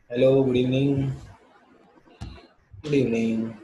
Hello, good evening. Good evening.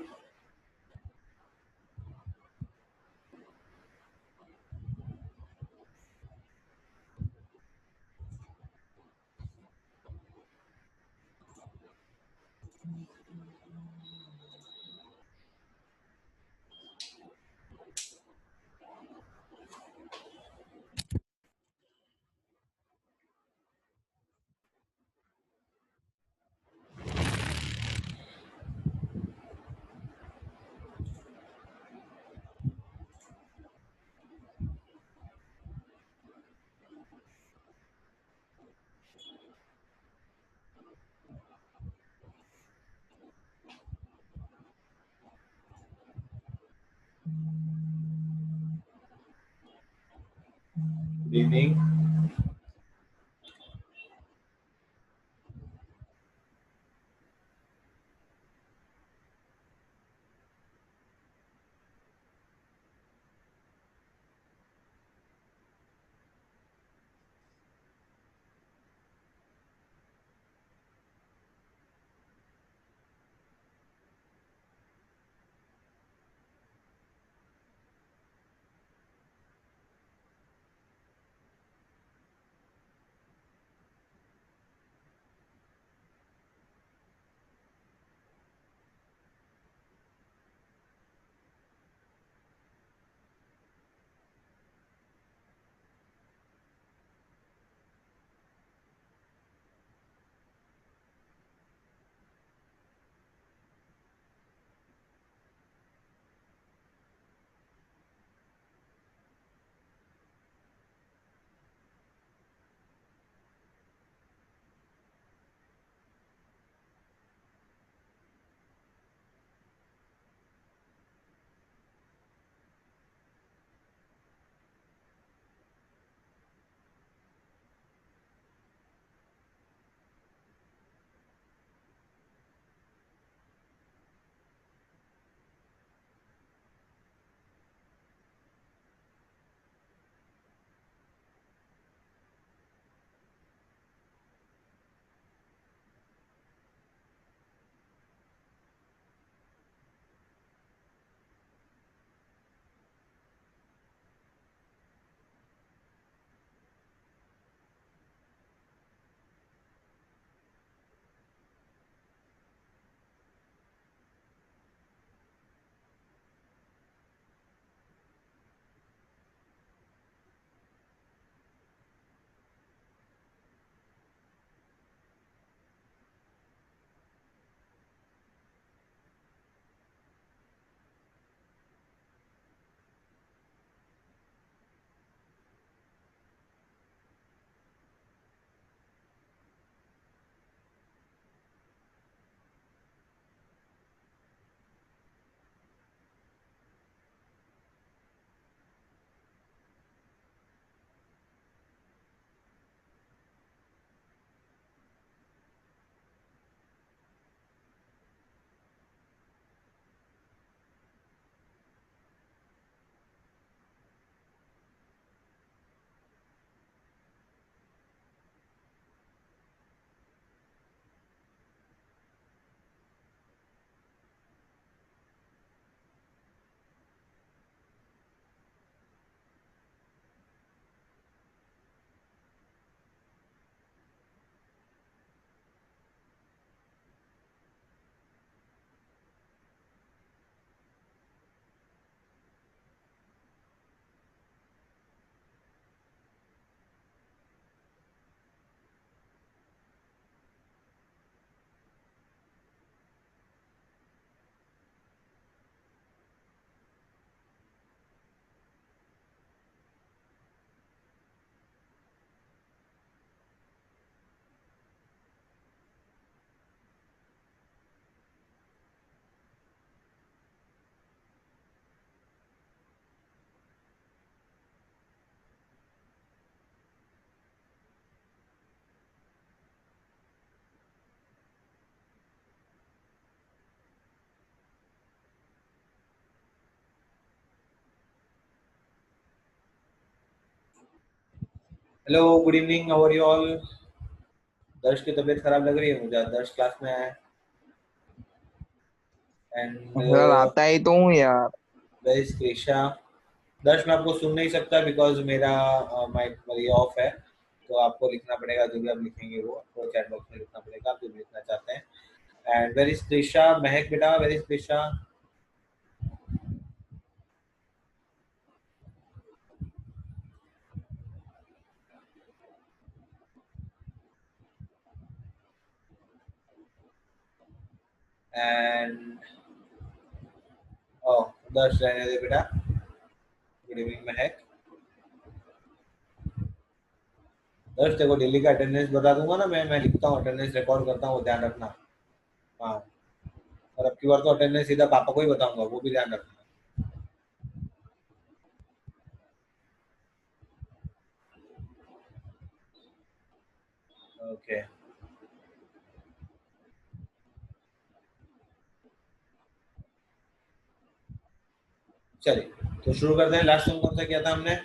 Good evening. Hello, good evening. How are you all? दर्श की तबीयत खराब लग रही है मुझे, दर्श क्लास में आया एंड सर आता ही तो हूँ यार। Where is Krisha. दर्श मैं आपको सुन नहीं सकता बिकॉज मेरा माइक मेरी ऑफ है, तो आपको लिखना पड़ेगा, जो भी आप लिखेंगे वो आपको चैट बॉक्स में लिखना पड़ेगा, आप जो भी लिखना चाहते हैं। एंड वेयर इज कृषा, महक बेटा वेयर इज कृषा। एंड ओह दर्श रहने दे बेटा। गुड इवनिंग महक। दर्श देखो डेली का अटेंडेंस बता दूंगा ना, मैं लिखता हूँ अटेंडेंस रिकॉर्ड करता हूँ, ध्यान रखना। हाँ, और अब की बार तो अटेंडेंस सीधा पापा को ही बताऊंगा, वो भी ध्यान रखना। ओके चलिए तो शुरू करते हैं। लास्ट टाइम कौन सा किया था हमने?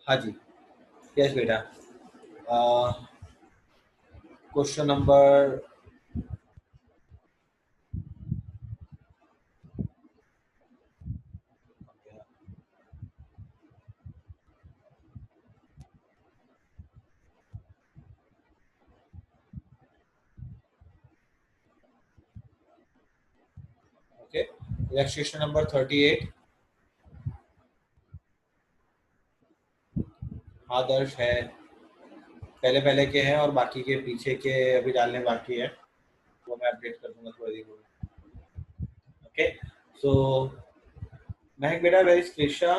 हाँ जी, यस बेटा। Question number okay, illustration number 38। आदर्श है, पहले पहले के हैं और बाकी के पीछे के अभी डालने बाकी है, वो मैं अपडेट कर दूंगा थोड़ी देर में। ओके सो महक बेटा where is Krisha.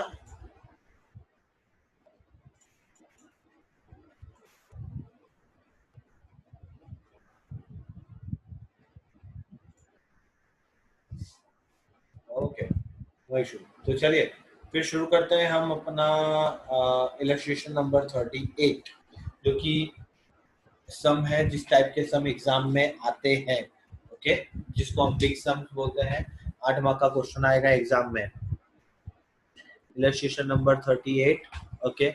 Okay no issue. तो चलिए फिर शुरू करते हैं हम अपना इलस्ट्रेशन नंबर 38, जो कि सम है, जिस टाइप के सम एग्जाम में आते हैं। ओके, जिसको हम बिग सम बोलते हैं। 8 मार्क का क्वेश्चन आएगा एग्जाम में। Illustration number 38। ओके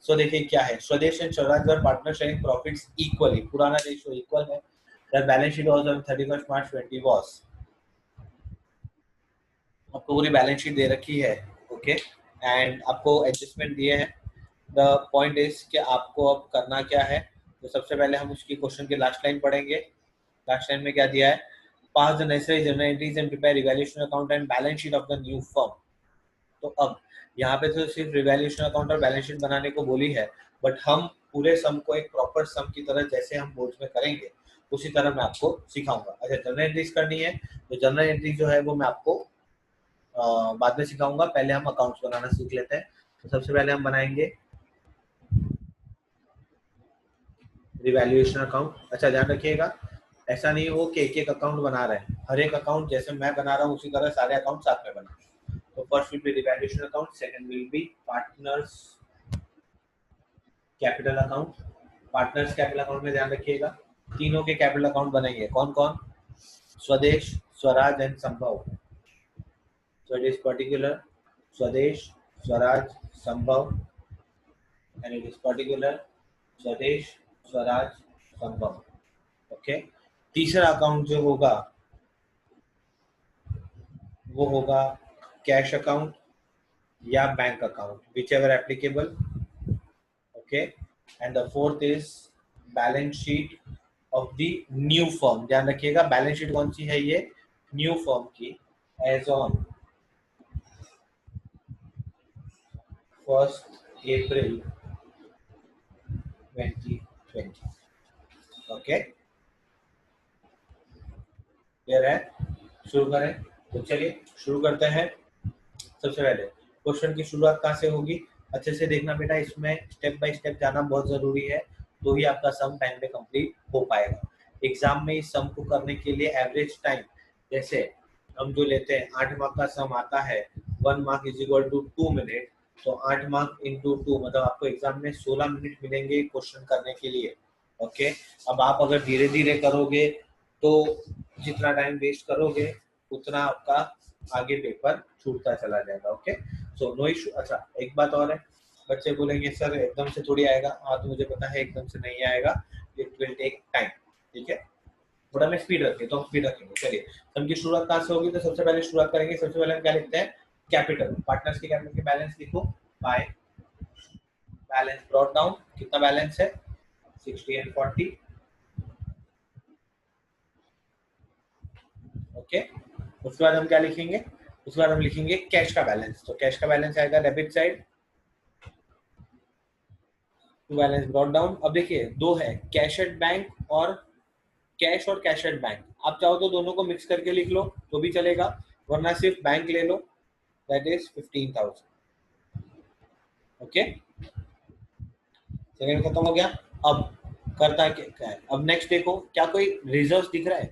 सो देखिए क्या है, स्वदेश and Swaraj partner sharing profits equally, पुराना रेशियो इक्वल है। The balance sheet was on 31 March 20 was. आपको पूरी बैलेंस शीट दे रखी है। ओके एंड आपको एडजस्टमेंट दिए हैं। द पॉइंट इज कि आपको अब करना क्या है। तो सबसे पहले हम उसकी क्वेश्चन की लास्ट लाइन पढ़ेंगे। लास्ट लाइन में क्या दिया है? Pass the necessary general entries and prepare revaluation account and balance sheet of the new firm. तो अब यहाँ पे तो सिर्फ रिवैल्यूएशन अकाउंट और बैलेंस शीट बनाने को बोली है, बट हम पूरे सम को एक प्रॉपर सम की तरह जैसे हम बोर्ड में करेंगे उसी तरह मैं आपको सिखाऊंगा। अच्छा, जनरल एंट्रीज करनी है तो जनरल एंट्री जो है वो मैं आपको बाद में सिखाऊंगा। पहले हम अकाउंट्स बनाना सीख लेते हैं। तो सबसे पहले हम बनाएंगे रिवैल्यूएशन अकाउंट। अच्छा ध्यान रखिएगा, ऐसा नहीं हो कि एक एक अकाउंट बना रहे हैं, हर एक अकाउंट जैसे मैं बना रहा हूँ उसी तरह सारे अकाउंट साथ में बना। तो first will be revaluation account, second will be partners capital account. Partners capital account में ध्यान रखिएगा तीनों के कैपिटल अकाउंट बनेंगे। कौन कौन? स्वदेश, स्वराज एंड संभव। So it is particular Swadesh, Swaraj, Sambhav, and it is particular Swadesh, Swaraj, Sambhav. Okay, तीसरा अकाउंट जो होगा वो होगा कैश अकाउंट या bank account, whichever applicable. Okay and the fourth is balance sheet of the new firm. ध्यान रखिएगा balance sheet कौन सी है, ये न्यू फर्म की, as on 1 April 2020। Okay clear है? शुरू करें तो चलिए शुरू करते हैं। सबसे पहले क्वेश्चन की शुरुआत कहाँ से होगी, अच्छे से देखना बेटा, इसमें स्टेप बाय स्टेप जाना बहुत जरूरी है, तो ही आपका सम टाइम पे कंप्लीट हो पाएगा। एग्जाम में इस सम को करने के लिए एवरेज टाइम, जैसे हम जो लेते हैं 8 मार्क का सम आता है, 1 mark is equal to 2 minute, तो 8 मार्क इंटू 2 मतलब आपको एग्जाम में 16 मिनट मिलेंगे क्वेश्चन करने के लिए। ओके, अब आप अगर धीरे धीरे करोगे तो जितना टाइम वेस्ट करोगे उतना आपका आगे पेपर छूटता चला जाएगा। Okay, so no issue. अच्छा, एक बात और है, बच्चे बोलेंगे सर एकदम से थोड़ी आएगा, हाँ तो मुझे पता है एकदम से नहीं आएगा, इट विल टेक टाइम। ठीक है, थोड़ा मैं स्पीड रखें तो हम स्पीड रखेंगे। चलिए, सम की शुरुआत कहाँ से होगी, तो सबसे पहले शुरुआत करेंगे, सबसे पहले हम क्या लिखते हैं, कैपिटल, पार्टनर्स के कैपिटल के बैलेंस लिखो बाय बैलेंस ब्रॉट डाउन, कितना बैलेंस है 60 एंड 40। ओके, उसके बाद हम क्या लिखेंगे, उसके बाद हम लिखेंगे कैश का बैलेंस, तो कैश का बैलेंस आएगा debit side to balance brought down. अब देखिए दो है, कैश एट बैंक और कैश एट बैंक, आप चाहो तो दोनों को मिक्स करके लिख लो तो भी चलेगा, वरना सिर्फ बैंक ले लो, दैट इज 15,000। ओके, सेकंड खत्म हो गया। अब करता क्या है, अब नेक्स्ट देखो, क्या कोई रिजर्व दिख रहा है,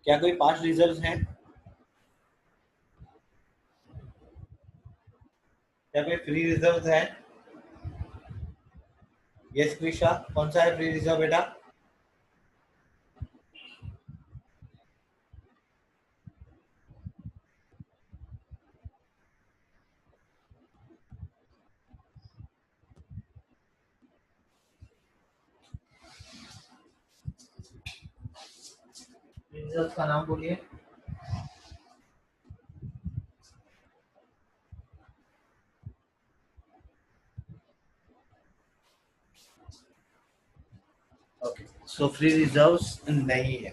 क्या कोई पास्ट रिजर्व है, क्या कोई फ्री रिजर्व है, यस कृषा, कौन सा है फ्री रिजर्व बेटा, रिजर्व का नाम बोलिए। ओके, सो फ्री रिजर्व्स नहीं है,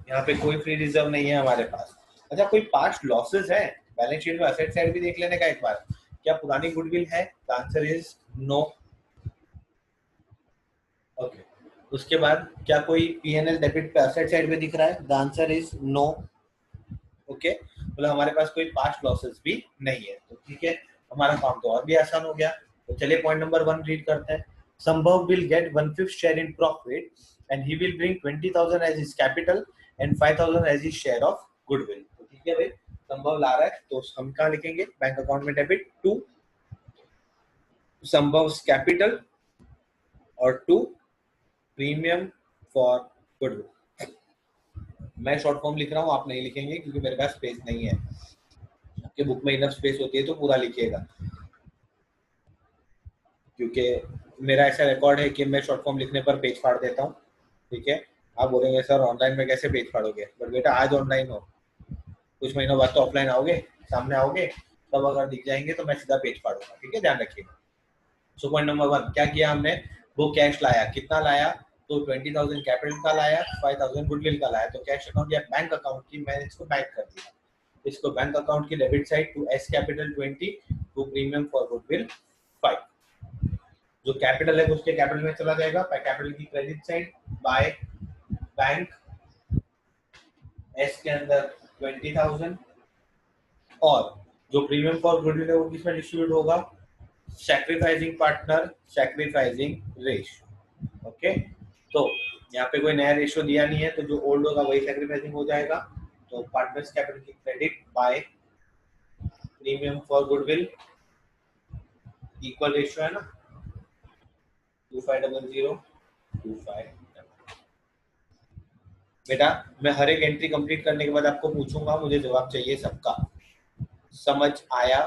यहाँ पे कोई फ्री रिजर्व नहीं है हमारे पास। अच्छा, कोई पास्ट लॉसेस है, बैलेंस शीट में असेट साइड भी देख लेने का एक बार, क्या पुरानी गुडविल है, the answer is no. Okay, उसके बाद क्या कोई पीएनएल डेबिट पे असेट साइड पे दिख रहा है, the answer is no. Okay, मतलब हमारे पास कोई पास्ट लॉसेस भी नहीं है, तो ठीक है, हमारा काम तो और भी आसान हो गया। तो चलिए पॉइंट नंबर 1 रीड करते हैं। Sambhav will get 1/5 share in profit and he will bring 20,000 as his capital and 5,000 as his share of goodwill. तो ठीक है भाई, संभव ला रहा है तो हम कहाँ लिखेंगे, बैंक अकाउंट में डेबिट टू संभव कैपिटल और टू प्रीमियम फॉर गुडविल। मैं शॉर्ट फॉर्म लिख रहा हूँ, आप नहीं लिखेंगे क्योंकि मेरे पास स्पेस नहीं है, आपके बुक में इनफ स्पेस होती है तो पूरा लिखिएगा, क्योंकि मेरा ऐसा रिकॉर्ड है कि मैं शॉर्ट फॉर्म लिखने पर पेज फाड़ देता हूँ। ठीक है, आप बोलेंगे सर ऑनलाइन में कैसे पेज फाड़ोगे, बट बेटा आज ऑनलाइन हो, कुछ महीनों बाद तो ऑफलाइन आओगे, सामने आओगे, तब अगर दिख जाएंगे तो मैं सीधा पेज फाड़ूंगा। ठीक है, ध्यान रखिएगा। सो पॉइंट नंबर 1 क्या किया हमने, वो कैश लाया, कितना लाया, तो 20,000 कैपिटल का लाया, 5,000 गुडविल का लाया, तो कैश अकाउंट या बैंक अकाउंट की मैंने इसको बैंक कर दिया, इसको बैंक अकाउंट की debit side to S capital 20 to premium for goodwill 5, जो कैपिटल है उसके कैपिटल में चला जाएगा, कैपिटल की credit side by bank S के अंदर 20,000, और जो प्रीमियम फॉर गुडविल है वो किसमें डिस्ट्रीब्यूट होगा, sacrificing partner sacrificing ratio. Okay, तो यहाँ पे कोई नया रेशियो दिया नहीं है, तो जो ओल्ड होगा वही सैक्रिफाइसिंग हो जाएगा, तो पार्टनर्स कैपिटल की credit bye premium for goodwill equal ratio है ना 2500 25। बेटा मैं हर एक एंट्री कंप्लीट करने के बाद आपको पूछूंगा, मुझे जवाब चाहिए सबका, समझ आया।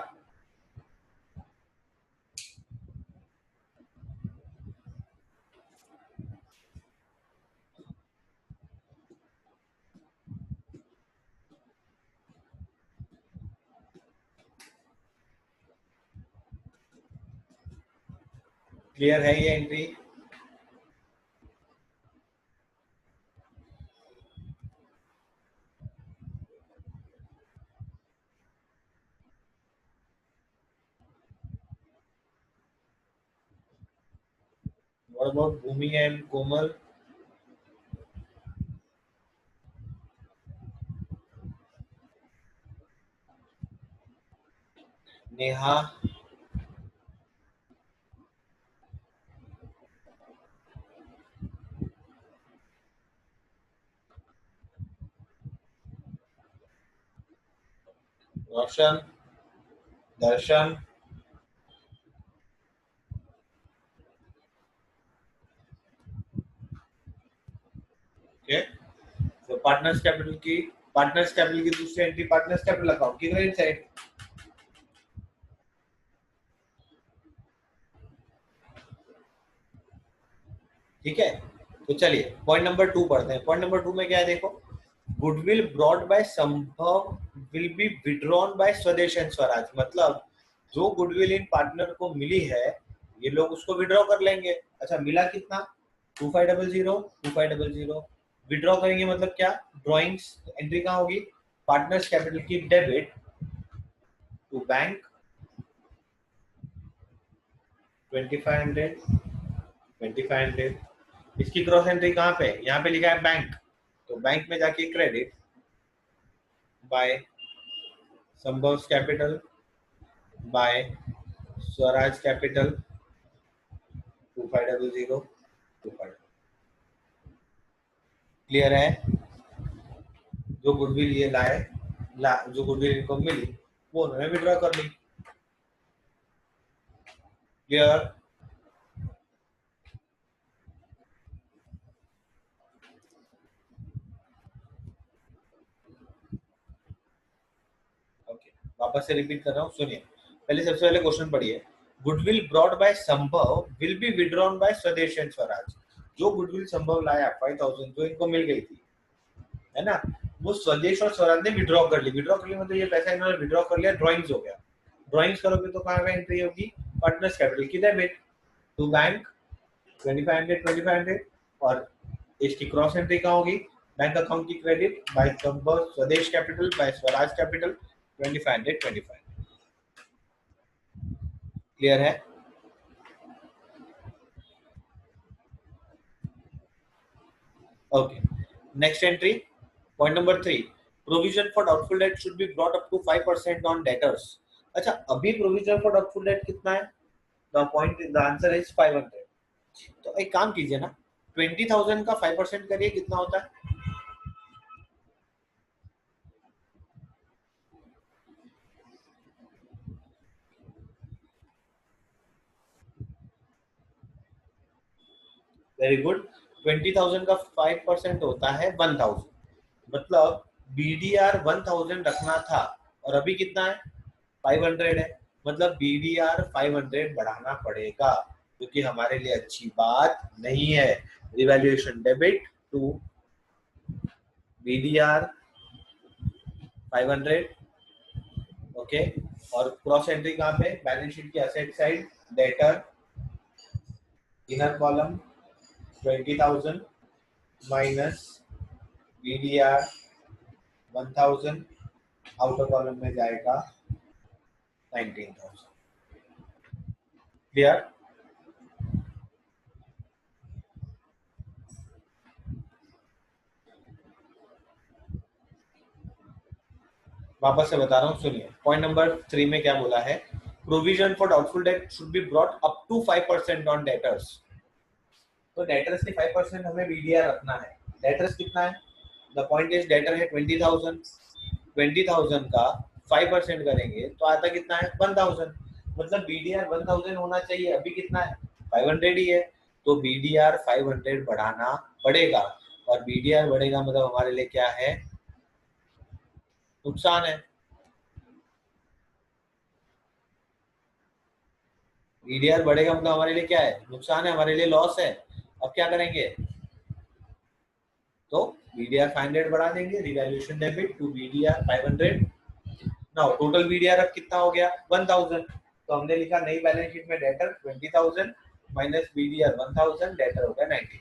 क्लियर है ये एंट्री, और बहुत भूमि एंड कोमल, नेहा, रोशन, दर्शन, ओके। तो पार्टनर्स कैपिटल की दूसरी एंट्री पार्टनर्स कैपिटल अकाउंट की क्रेडिट साइड। ठीक है, तो चलिए पॉइंट नंबर 2 पढ़ते हैं। पॉइंट नंबर 2 में क्या है देखो, गुडविल ब्रॉट बाय संभव विल बी विड्रॉन बाय स्वदेश एंड स्वराज। मतलब जो गुडविल इन पार्टनर को मिली है ये लोग उसको विड्रॉ कर लेंगे। अच्छा मिला कितना, 2500 विड्रॉ करेंगे मतलब क्या, ड्रॉइंग्स एंट्री कहाँ होगी, पार्टनर्स कैपिटल की डेबिट टू बैंक 2500। इसकी क्रॉस एंट्री कहाँ पे, यहाँ पे लिखा है बैंक, तो बैंक में जाके क्रेडिट बाय संभव capital by Swaraj capital 2500। Clear है, जो गुडविल ये जो गुडविल इनको मिली वो उन्होंने विड्रॉ कर ली। Clear, okay. वापस से रिपीट कर रहा हूँ, सुनिए। पहले सबसे पहले क्वेश्चन पढ़िए, गुडविल ब्रॉट बाय संभव विल बी विड्रॉन बाय स्वदेश एंड स्वराज। जो गुडविल संभव लाया 5000 जो इनको मिल गई थी, है ना, वो स्वदेश और स्वराज ने विड्रॉ कर ली। विड्रॉ कर ली मतलब ये पैसा इन्होंने विड्रॉ कर लिया, ड्रॉइंग्स हो गया। ड्रॉइंग्स करोगे तो कहाँ पे एंट्री होगी, पार्टनर्स कैपिटल की डेबिट टू बैंक 2500। और इसकी क्रॉस एंट्री कहाँ होगी, बैंक अकाउंट की credit by Sambhav Swadesh capital by Swaraj capital 2500। Clear है, okay. Next entry, point number 3, provision for doubtful debt should be brought up to 5% on debtors. अच्छा अभी provision for doubtful date कितना है, द आंसर इज 500। तो एक काम कीजिए ना, 20,000 का 5% करिए, कितना होता है, वेरी गुड। 20,000 का 5% होता है 1000। मतलब BDR 1000 रखना था और अभी कितना है 500 है। मतलब BDR 500 बढ़ाना पड़ेगा, जो कि हमारे लिए अच्छी बात नहीं है। Revaluation debit to BDR 500, okay. और क्रॉस एंट्री कहाँ पे, बैलेंस शीट की asset side, debtor inner column 20,000 minus BDR 1000, outer column में जाएगा 19,000। क्लियर, वापस से बता रहा हूँ, सुनिए। पॉइंट नंबर 3 में क्या बोला है, provision for doubtful debt should be brought up to 5% on debtors. तो डेटर्स के 5% हमें BDR रखना है। डेटर्स कितना है, द पॉइंट इज डेटर है 20,000। 20,000 का 5% करेंगे तो आता कितना है 1000। मतलब BDR 1000 होना चाहिए, अभी कितना है 500 ही है। तो BDR 500 बढ़ाना पड़ेगा, और BDR बढ़ेगा मतलब हमारे लिए क्या है, नुकसान है। BDR बढ़ेगा मतलब हमारे लिए क्या है, नुकसान है, हमारे लिए लॉस है। अब क्या करेंगे, तो BDR 500 बढ़ा देंगे, revaluation debit to BDR 500। Now total BDR अब कितना हो गया 1000। तो हमने लिखा नई बैलेंस शीट में डेटर 20,000 माइनस BDR 1000, डेटर हो गया 19।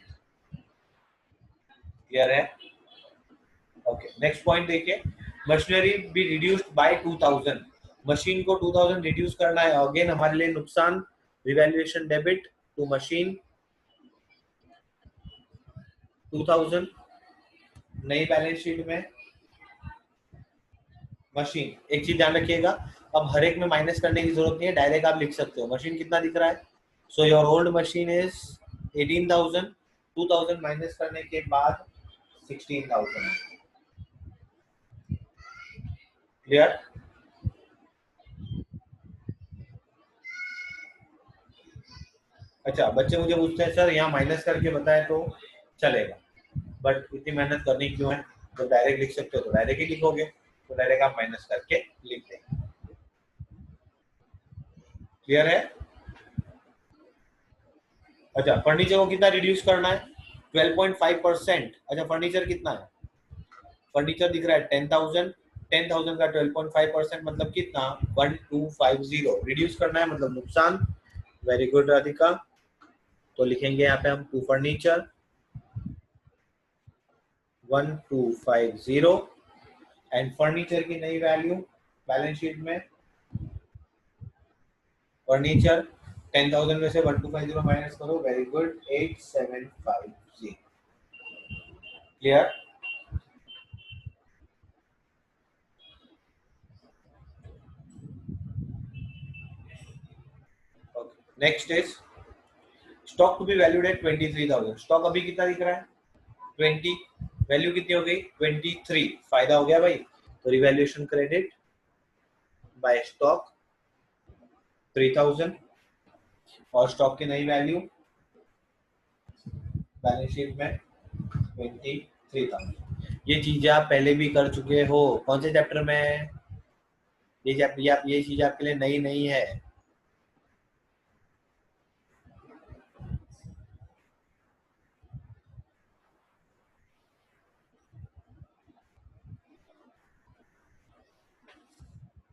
क्लियर है, ओके। नेक्स्ट पॉइंट देखिए, machinery be reduced by 2000। Machine को 2000 रिड्यूस करना है, अगेन हमारे लिए नुकसान, रिवैल्यूएशन डेबिट टू मशीन 2000, नई बैलेंस शीट में मशीन। एक चीज ध्यान रखिएगा, अब हर एक में माइनस करने की जरूरत नहीं है, डायरेक्ट आप लिख सकते हो। मशीन कितना दिख रहा है? So your old machine is 18,000, 2,000 minus करने के बाद 16,000। क्लियर? अच्छा, बच्चे मुझे पूछते हैं सर यहाँ माइनस करके बताए तो चलेगा, बट इतनी मेहनत करनी क्यों है? तो डायरेक्ट लिख सकते हो तो डायरेक्ट ही लिखोगे, तो डायरेक्ट आप माइनस करके लिख देंगे। क्लियर है? अच्छा, फर्नीचर को कितना रिड्यूस करना है? 12.5%। अच्छा, फर्नीचर कितना है? फर्नीचर दिख रहा है 10,000, 10,000 का 12.5% मतलब कितना? 1250। रिड्यूस करना है मतलब नुकसान। Very good Radhika. तो लिखेंगे यहाँ पे हम टू फर्नीचर 1250 एंड फर्नीचर की नई वैल्यू बैलेंस शीट में, फर्नीचर 10,000 में से 1250 माइनस करो। Very good, 8750। Clear? Next is stock to be valued at 23,000। Stock अभी कितना दिख रहा है? 20। वैल्यू कितनी हो गई? 23। फायदा हो गया भाई, तो रिवैल्यूएशन क्रेडिट बाय स्टॉक 3,000 और स्टॉक की नई वैल्यू बैलेंस शीट में 23,000। ये चीजें आप पहले भी कर चुके हो। कौन से चैप्टर में? ये चीज आपके लिए नई नहीं है।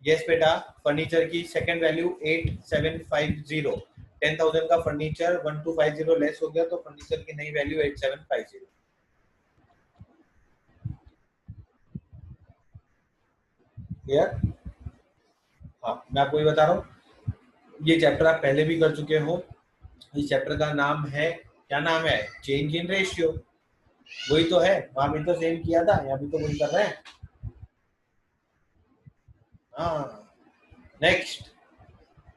यस बेटा, फर्नीचर की सेकंड वैल्यू 8750। 10,000 का फर्नीचर 1250 लेस हो गया, तो फर्नीचर की नई वैल्यू 8750। क्लियर? हाँ, मैं आपको ये बता रहा हूँ, ये चैप्टर आप पहले भी कर चुके हो। इस चैप्टर का नाम है, क्या नाम है? Change in ratio. वही तो है, वहां भी तो सेम किया था, यहाँ भी तो वही कर रहे हैं। हाँ, next,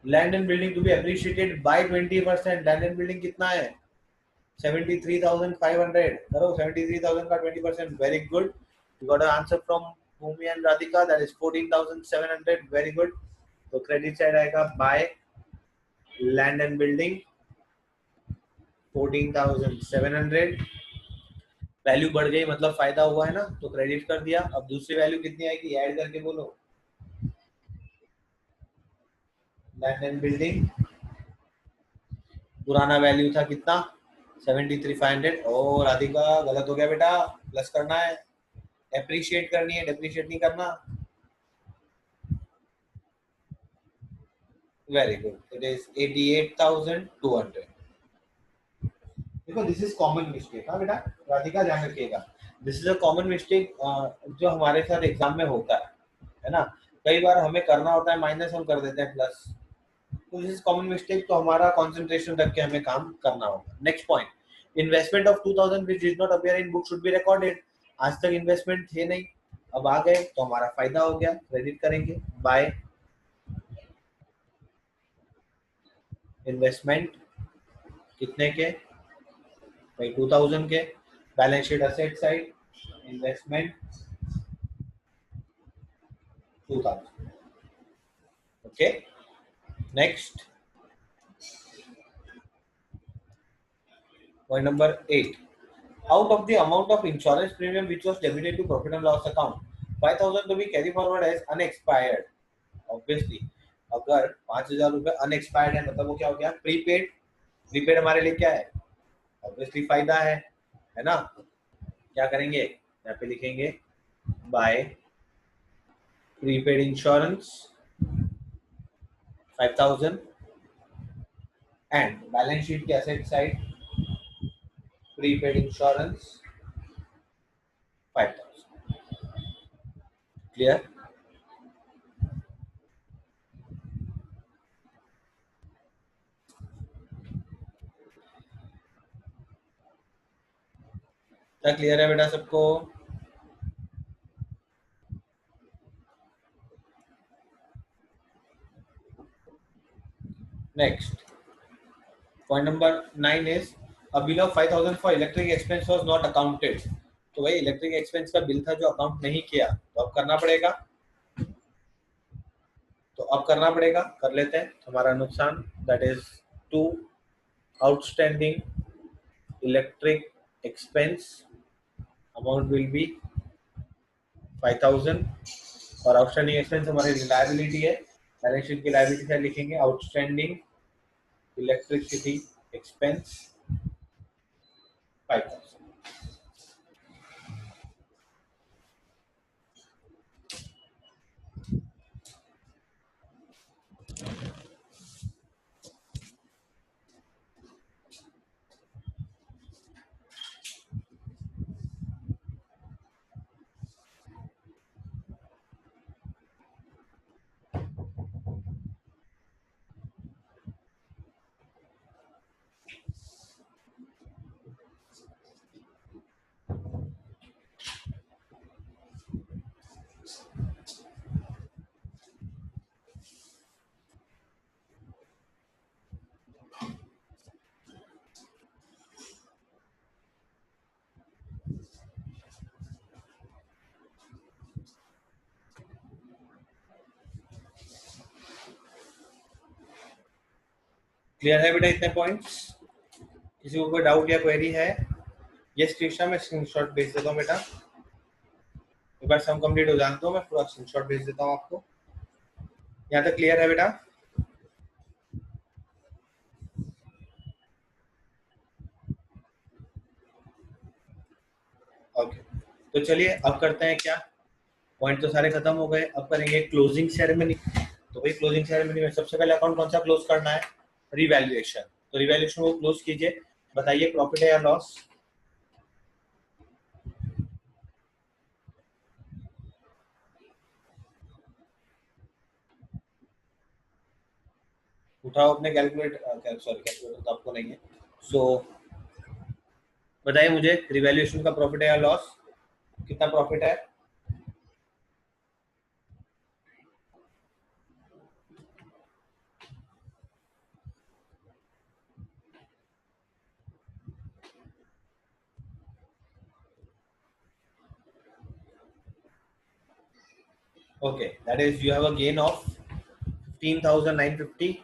land and building to be appreciated by 20%। Land and building कितना है? 73,500। करो 73,000 का 20%। Very good, you got an answer from Bhumi and Radhika, that is 14,700। Very good. तो क्रेडिट साइड आएगा by land and building 14,700। Value बढ़ गई मतलब फायदा हुआ है ना, तो क्रेडिट कर दिया। अब दूसरी वैल्यू कितनी आएगी? ऐड करके बोलो। लैंड एंड बिल्डिंग पुराना वैल्यू था कितना? 73,500। ओ राधिका, गलत हो गया बेटा, प्लस करना है, एप्रिशिएट करनी है, डेप्रिशिएट नहीं करना। Very good, it is 88,200। देखो, दिस इज कॉमन मिस्टेक। हाँ बेटा, राधिका ध्यान रखिएगा, this is a common mistake जो हमारे साथ एग्जाम में होता है ना। कई बार हमें करना होता है माइनस, हम कर देते हैं प्लस। तो दिस इज कॉमन मिस्टेक, तो हमारा कंसंट्रेशन रख के हमें काम करना होगा। Next point, investment of 2,000 which did not appear in book should be recorded. आज तक इन्वेस्टमेंट थे नहीं, अब आ गए तो हमारा फायदा हो गया, क्रेडिट करेंगे बाय इन्वेस्टमेंट कितने के? भाई 2,000 के। Balance sheet asset side, investment 2,000। Okay, next point number 8, out of the amount of insurance premium which was debited to profit and loss account, 5,000 to be carry forward as unexpired। obviously अगर 5,000 रुपए unexpired है मतलब वो क्या हो गया? Prepaid. Prepaid हमारे लिए क्या है? ऑब्वियसली फायदा है ना। क्या करेंगे? यहाँ पे लिखेंगे by prepaid insurance 5,000 and balance sheet के asset side prepaid insurance 5,000। Clear? क्या क्लियर है बेटा सबको? Next point number 9 is a bill of 5000 for electric expense was not accounted. तो भाई इलेक्ट्रिक एक्सपेंस का बिल था जो अकाउंट नहीं किया, तो अब करना पड़ेगा। कर लेते हैं, हमारा नुकसान। That is 2 outstanding electric expense amount will be 5000 और आउटस्टैंडिंग एक्सपेंस हमारी लायबिलिटी है। बैलेंस शीट की लायबिलिटी से लिखेंगे आउटस्टैंडिंग इलेक्ट्रिसिटी एक्सपेंस 5000। क्लियर है बेटा इतने पॉइंट्स? किसी को कोई डाउट या क्वेरी है? ये स्क्रीनशॉट मैं स्क्रीनशॉट भेज देता हूँ बेटा, एक बार सम कंप्लीट हो जाने दो, मैं पूरा स्क्रीनशॉट भेज देता हूँ आपको। यहाँ तक क्लियर है बेटा? ओके, तो चलिए अब करते हैं क्या, पॉइंट तो सारे खत्म हो गए, अब करेंगे क्लोजिंग सेरेमनी। तो भाई क्लोजिंग सेरेमनी में सबसे पहले अकाउंट कौन सा क्लोज करना है? रिवैल्यूएशन। तो रिवैल्यूएशन को क्लोज कीजिए, बताइए प्रॉफिट है या लॉस? उठाओ अपने कैलकुलेटर, सॉरी कैलकुलेटर तो आपको नहीं है। सो बताइए मुझे रिवैल्यूएशन का प्रॉफिट है या लॉस, कितना प्रॉफिट है? Okay, that is you have a gain of 15,950.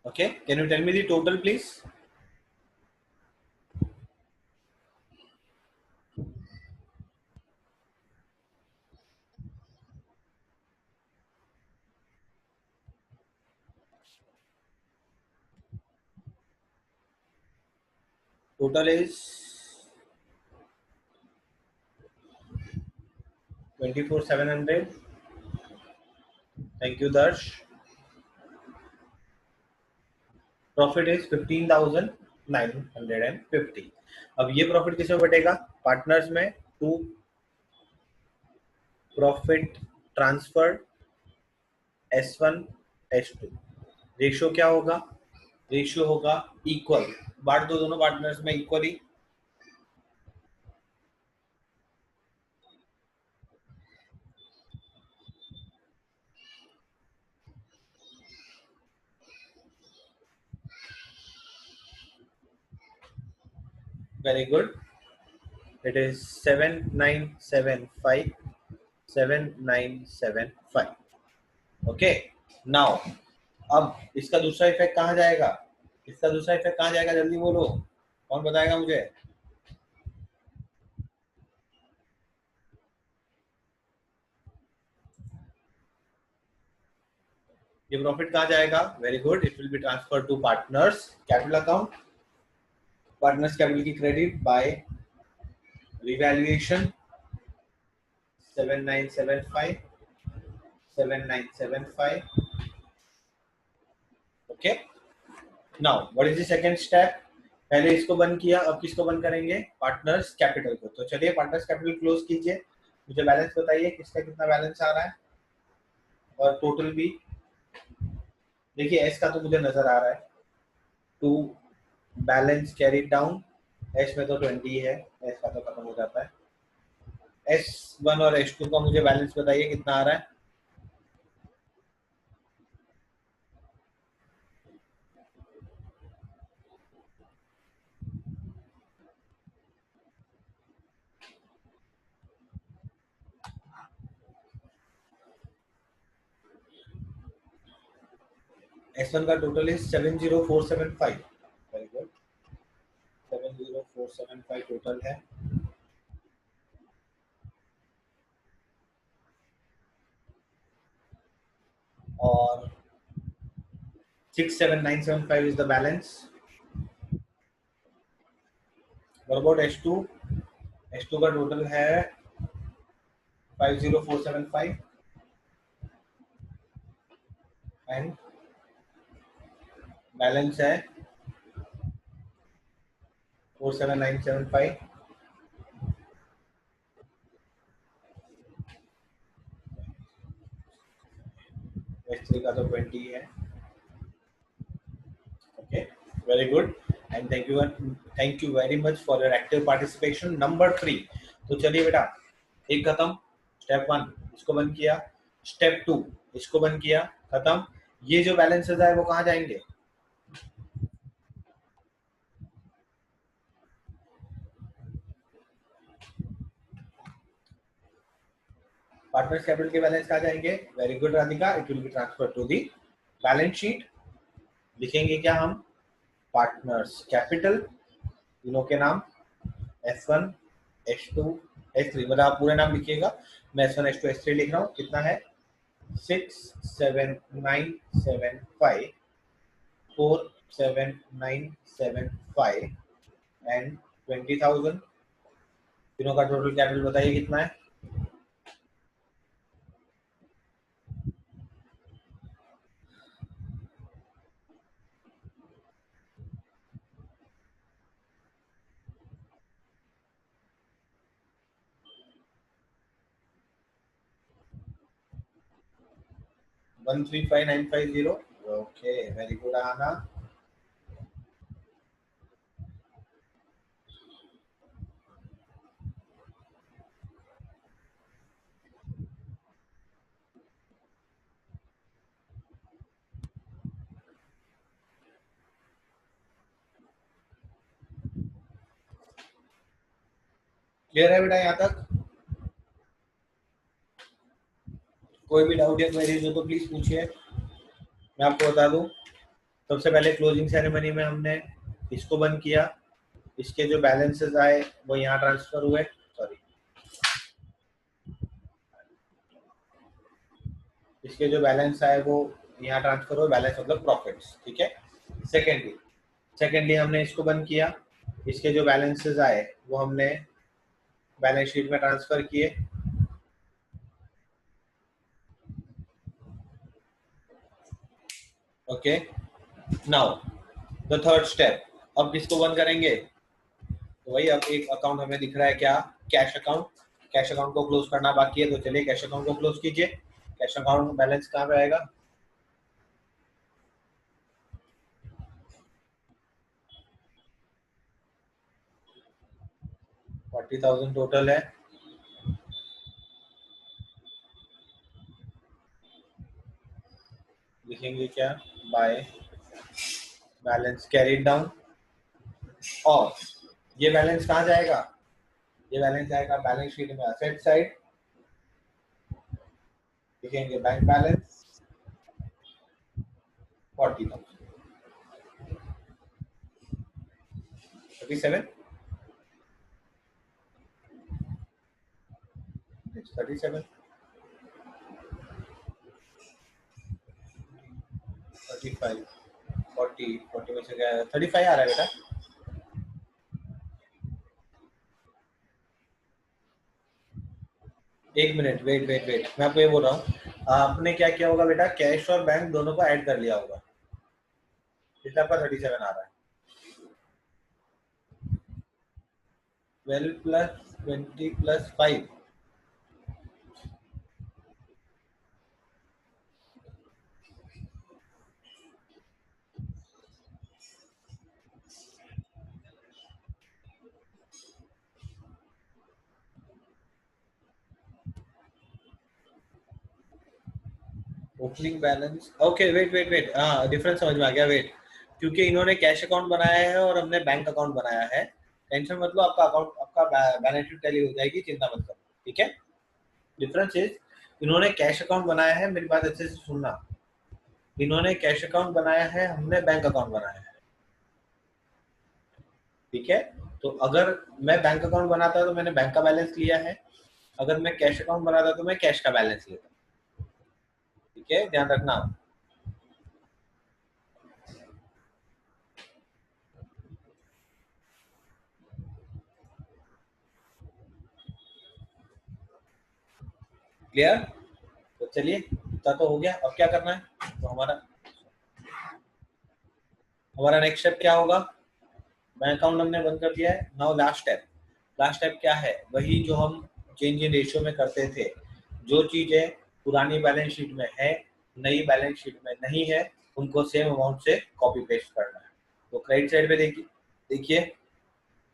Okay, can you tell me the total please? Total is 24,700. Thank you Darsh. Profit is 15,950. अब ये प्रॉफिट किस में बटेगा? पार्टनर्स में। To profit transfer S1 S2, ratio क्या होगा? Ratio होगा equal, बांट दो दोनों पार्टनर्स में equally. Very good, it is 7975 7975. Okay, now अब इसका दूसरा इफेक्ट कहाँ जाएगा? इसका दूसरा इफेक्ट कहाँ जाएगा, जल्दी बोलो, कौन बताएगा मुझे? ये प्रॉफिट कहाँ जाएगा? Very good, it will be transfer to partners capital account. Partners capital की credit by revaluation 7975 7975. Okay, now what is the second step? पहले इसको बंद किया, अब किसको बंद करेंगे? पार्टनर्स कैपिटल को। तो चलिए पार्टनर्स कैपिटल क्लोज कीजिए, मुझे बैलेंस बताइए किसका कितना बैलेंस आ रहा है, और टोटल भी देखिए। एस का तो मुझे नजर आ रहा है, to balance carry down, S में तो 20 है, एस का तो खत्म हो जाता है। S1 और S2 का मुझे बैलेंस बताइए कितना आ रहा है? S1 का total is 70475। Very good, 70475 total है। और 67975 is the balance. What about H2? H2 का टोटल है 50475 एंड बैलेंस है 47975। H3 का तो 20 है। Okay, very good and thank you very much for your active participation. Number 3, तो चलिए बेटा, एक खत्म, स्टेप 1 इसको बंद किया, स्टेप 2 इसको बंद किया, खत्म। ये जो बैलेंसेस है वो कहाँ जाएंगे? पार्टनर्स कैपिटल के बैलेंस कहाँ जाएंगे? Very good Radhika, it will be transfer to the balance sheet. लिखेंगे क्या हम? पार्टनर्स कैपिटल, तीनों के नाम S1, H2, H3, मतलब आप पूरे नाम लिखिएगा। मैं S1, H2, H3 लिख रहा हूँ। कितना है? 67975, 47975 एंड 20,000। तीनों का टोटल कैपिटल बताइए कितना है? 135950। ओके, वेरी गुड आना। क्लियर है बेटा यहाँ तक? कोई भी डाउट या क्वेरीज हो तो प्लीज पूछिए। मैं आपको बता दूं, सबसे पहले क्लोजिंग सेरेमनी में हमने इसको बंद किया, इसके जो बैलेंसेस आए वो यहाँ ट्रांसफर हुए, सॉरी, इसके जो बैलेंस आए वो यहाँ ट्रांसफर हुए, बैलेंस मतलब प्रॉफिट्स, ठीक है। सेकेंडली हमने इसको बंद किया, इसके जो बैलेंसेस आए वो हमने बैलेंस शीट में ट्रांसफर किए। Okay, now the third step, अब किसको बंद करेंगे? तो वही, अब एक अकाउंट हमें दिख रहा है, क्या? Cash account. कैश अकाउंट को क्लोज करना बाकी है, तो चलिए कैश अकाउंट को क्लोज कीजिए। कैश अकाउंट बैलेंस कहाँ पे आएगा? 40,000 टोटल है। लिखेंगे क्या? By balance carried down. और ये बैलेंस कहाँ जाएगा? ये बैलेंस जाएगा बैलेंस शीट में असेट साइड। लिखेंगे बैंक बैलेंस 40,000, 37, 37, 35, 40, 40 में से क्या 35 आ रहा है बेटा? एक मिनट, वेट, मैं आपको ये बोल रहा हूँ, आपने क्या किया होगा बेटा, कैश और बैंक दोनों को ऐड कर लिया होगा, इसलिए आपका 37 आ रहा है। 12 plus 20 plus 5, opening balance. Okay, wait, हाँ डिफरेंस समझ में आ गया। वेट, क्योंकि इन्होंने कैश अकाउंट बनाया है और हमने बैंक अकाउंट बनाया है, टेंशन मतलब आपका अकाउंट, आपका बैलेंस शीट टैली हो जाएगी, चिंता मत करो, ठीक है। डिफरेंस इज, इन्होंने कैश अकाउंट बनाया है, मेरी बात अच्छे से सुनना, इन्होंने कैश अकाउंट बनाया है, हमने बैंक अकाउंट बनाया है, ठीक है। तो अगर मैं बैंक अकाउंट बनाता तो मैंने बैंक का बैलेंस लिया है, अगर मैं कैश अकाउंट बनाता तो मैं कैश का बैलेंस लेता, ठीक है, ध्यान रखना। क्लियर? तो चलिए, इतना तो हो गया। अब क्या करना है, तो हमारा नेक्स्ट स्टेप क्या होगा? बैंक अकाउंट हमने बंद कर दिया है। नाउ लास्ट स्टेप क्या है? वही जो हम चेंज इन रेशियो में करते थे, जो चीजें पुरानी बैलेंस शीट में है, नई बैलेंस शीट में नहीं है, उनको सेम अमाउंट से कॉपी पेस्ट करना है। तो क्रेडिट साइड पे देखिए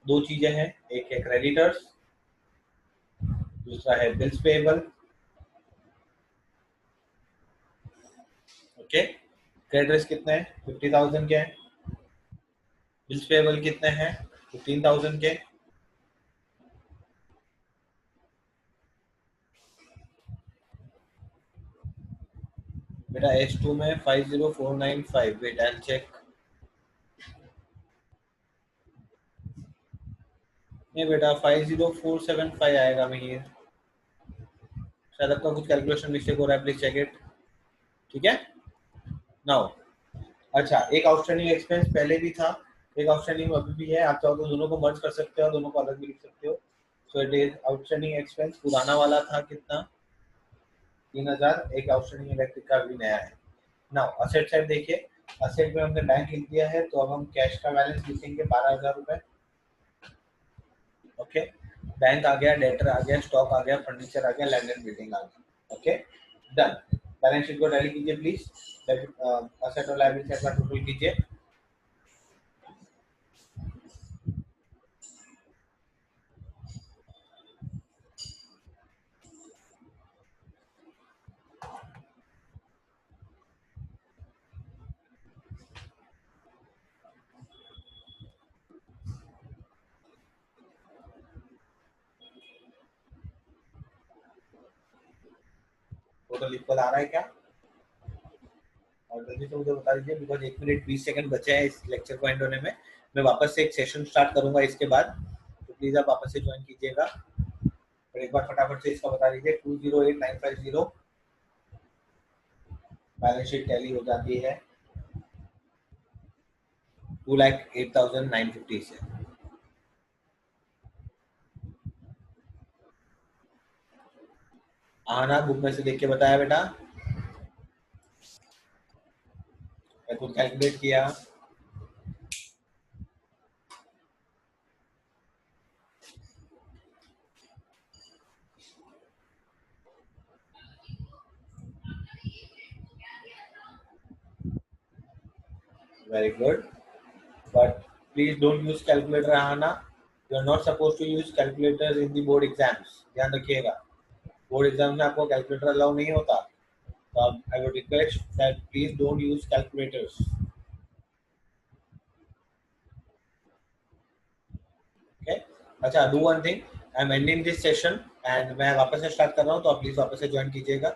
दो चीजें हैं, एक है क्रेडिटर्स, दूसरा है बिल्स पेएबल। ओके, क्रेडिटर्स कितने हैं? 50,000 के हैं। बिल्स पेएबल कितने हैं? 15,000 के। बेटा S2 में 50495, वेट आई चेक। नहीं बेटा 50475 आएगा मिहिर, शायद आपका कुछ कैलकुलेशन मिस्टेक हो रहा है, प्लीज चेक इट, ठीक है। नाउ अच्छा, एक आउटस्टैंडिंग एक्सपेंस पहले भी था, एक आउटस्टैंडिंग अभी भी है, आप चाहो तो दोनों को मर्ज कर सकते हो, दोनों को अलग भी लिख सकते हो। So it is outstanding expense, पुराना वाला था कितना? 3,000, एक आउटस्टैंडिंग इलेक्ट्रिक का भी नया है। नाउ असेट साइड देखिए, असेट में हमने बैंक लिख दिया है, तो अब हम कैश का बैलेंस लिखेंगे 12,000 रुपए। ओके, बैंक आ गया, डेटर आ गया, स्टॉक आ गया, फर्नीचर आ गया, लैंड एंड बिल्डिंग आ गया। Okay done. बैलेंस शीट को टैली कीजिए प्लीज, असेट और लायबिलिटी का टोटल कीजिए। टोटल इक्वल आ रहा है क्या? और जल्दी से मुझे बता दीजिए, बिकॉज 1 मिनट 20 सेकंड बचे हैं इस लेक्चर को एंड होने में। मैं वापस से एक सेशन स्टार्ट करूंगा इसके बाद, तो प्लीज आप वापस से ज्वाइन कीजिएगा और एक बार फटाफट से इसका बता दीजिए। 208950 बैलेंस शीट टैली हो जाती है 2,08,950 से। आना बुक में से देख के बताया बेटा, मैं खुद कैलकुलेट किया। Very good, but please don't use calculator. आना, you are not suppose to use calculator in the board exams, ध्यान रखिएगा। बोर्ड एग्जाम में आपको कैलकुलेटर अलाउ नहीं होता, तो I would request that please don't use calculators. Okay, अच्छा, do one thing, I am ending this session and मैं वापस से स्टार्ट कर रहा हूँ, तो आप प्लीज वापस से ज्वाइन कीजिएगा।